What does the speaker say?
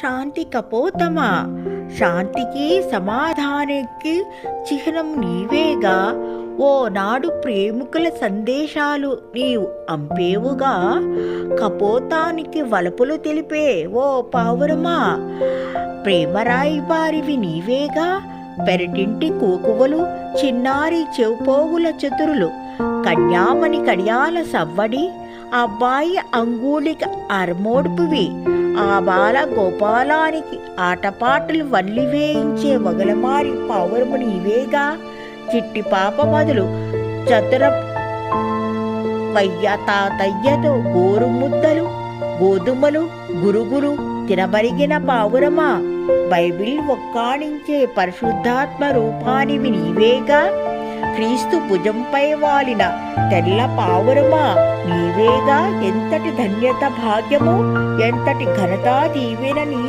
శాంతి కపోతమా, శాంతికి సమాధానానికి చిహ్నం నీవేగా. ఓ నాడు ప్రేమికుల సందేశాలు నీవు అంపేవుగా, కపోతానికి వలపులు తెలిపే ఓ పావురమా. ప్రేమరాయి బారివి నీవేగా, పెరటింటి కోకువలు చిన్నారి చెవుపోగుల చతురులు, కన్యామణి కడియాల సవ్వడి అబ్బాయి అంగూలిక అరమోడుపువి, ఆ బాల గోపాలానికి ఆటపాటలు వల్లి వేయించే వగలమారి పావురము నీవేగా. చిట్టి పాప మొదలు చతుర వయ్య తాతయ్యతో గోరు ముద్దలు గోధుమలు గురుగురు తినబరిగిన పావురమా. బైబిల్ ఒక్కాణించే పరిశుద్ధాత్మ రూపానివి నీవేగా. క్రీస్తు భుజంపై వాలిన తెల్ల పావురమా నీవేగా. ఎంతటి ధన్యత భాగ్యము, ఎంతటి ఘనతా దీవెన నీ